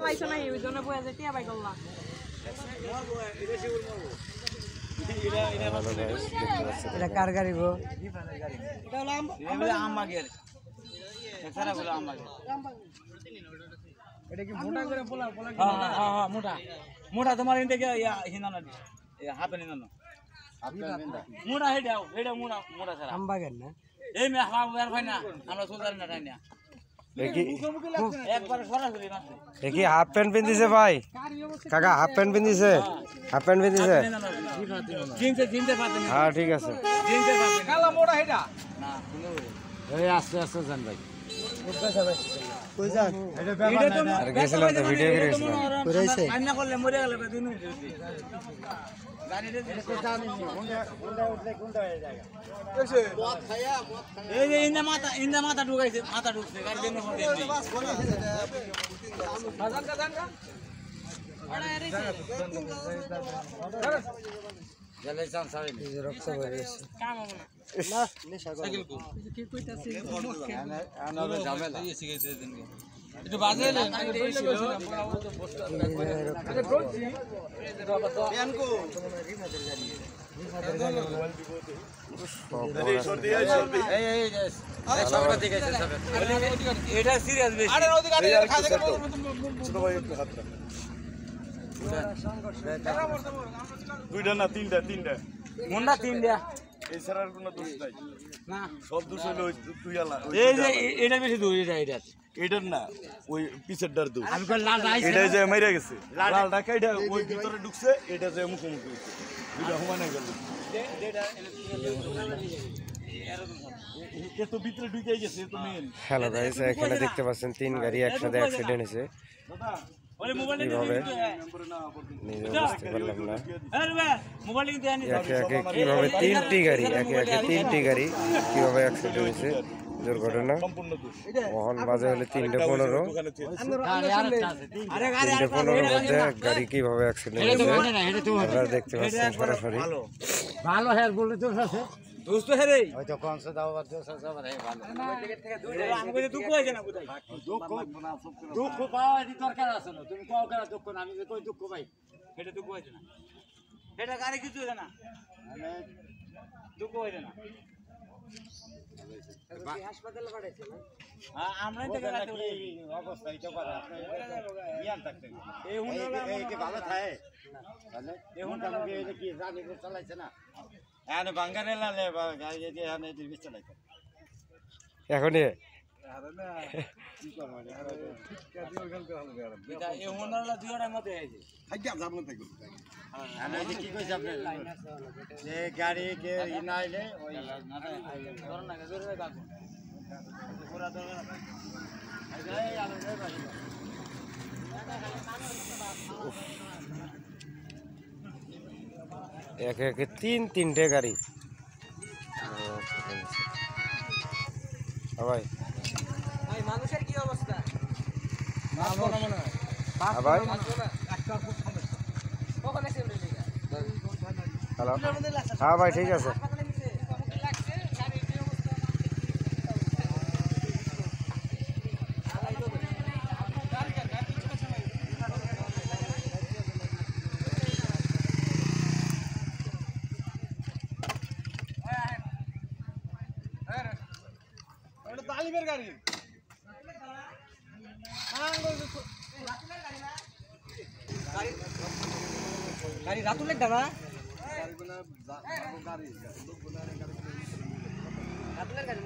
পাইছো না এই জন্য বয়া যায় টিয়া পাই করলাম এটা কার গাড়ি গো? এটা হলো আমাগের এছাড়া হলো আমাগের এটা কি মোটা করে পোলা পোলা কি? হ্যাঁ মোটা মোটা তোমার ইন থেকে হিনা না হাফে নিনা না মোটা হেডা মোটা মোটা ছাড়া আমবাগের না এই মে হাফ বের হয় না আমরা সুলতান না তাই না একবার সরাসরি মারছে দেখি হাফ প্যান্ট পিন্দিছে ভাই কাকা হাফ প্যান্ট পিন্দিছে হাফ প্যান্ট পিন্দিছে জিনতে পাতে না হ্যাঁ ঠিক আছে জিনতে পাতে কালা মোটা হেডা না এই আস্তে আস্তে যান ভাই কই যান আর গেছিলাম তো ভিডিও করে গেছিলাম কইরাইছে কান্না করলে মরে গেল দুই মিনিট গাড়িতে জানি কোনটা উঠলে কোনটা হয়ে যায় এসে মদ খায়া এই যে ইন্দা মাথা ঢুকাইছে মাথা ঢুকছে গাড়ি দেন বাজান কা আড়া এর জলে চান সারে রক্ত বেরিয়েছে কাম হবে না না নেশা করে সাইকেল কি কইতাছে আনা ঝামেলা এই সিগারেট দেন একটু বাজে না এই ছিল আরে বলছি ব্যানকো এটা সিরিয়াস বেশি আরে ওদিকে গাড়ি খাতে ছোট ভাই একটু হাত রাখ দুইটা না তিনটা মুন্ডা তিনটা এই ছাড়ার কোনো দোষ নাই না সব দোষ হলো ওই তুই আলা এই যে এটা বেশি দূর এটা এটার না ওই পিছেরটার দোষ আমি কই লাল রাইছে এটা যে মাইরা গেছে লাল ঢাকা এটা ওই ভিতরে ঢুকছে এটা যে মুখোমুখি হইছে দুইটা সমানে গেল এত ভিতরে ঢুকে গেছে তো মেন হ্যালো গাইস এখানে দেখতে পাচ্ছেন তিন গাড়ি একসাথে অ্যাক্সিডেন্ট হয়েছে দাদা ওরে মোবাইল কিভাবে নিজে বুঝতে পারলাম না আরে মোবাইল নিতে আনি একে একে কিভাবে তিনটি গাড়ি কিভাবে অ্যাক্সিডেন্ট হয়েছে দুর্ঘটনা সম্পূর্ণ দোষ মোহন বাজে হলে 3:15 দোকানে ছিল 3:15 মধ্যে গাড়ি কিভাবে অ্যাক্সিডেন্ট হয়েছে আপনারা দেখতে পাচ্ছেন সরাসরি ভালো হ্যাঁ বললে তো আছে দোস্ত হে রে হয়তো কোনসে দাও আর দোষ আছে ভাই ভালো আমাকে দুঃখ হইছে না বুঝাই দুঃখ পাওয়া এটি দরকার আছে না তুমি পাও কেন দুঃখ না আমি কই দুঃখ পাই এটা দুঃখ হইছে না এটা গাড়ি কিছু হইছে না দুঃখ হইছে না হাসপাতালে পাঠাইছে না আমরাই তো গাড়ি অবস্থা এটা পারে আপনি জ্ঞান থাকতে এই এই কি ভালো থাকে তাহলে এখন আমাকে এই কি জানি করে চালাইছে না এনে বাঙ্গারে লালে গাড়ি যে এনে দিবি চালাইছে এখনই এটা এই হোনারলা দুইটার মধ্যে আইছে আজ্ঞা যাবো না থাকো এনে যে কি কইছে আপনি যে গাড়ি কে ইনাইলে ওই ধর না জোরে কাকু পুরা ধর না এই আলো রে ভাই একে একে তিনটে গাড়ি ভাই ভাই মানুষের কি অবস্থা ভাই কখন এসে হ্যালো হ্যাঁ ভাই ঠিক আছে তালিমের গাড়ি গাড়ি রাতুলের ডানা রাতুলের গাড়ি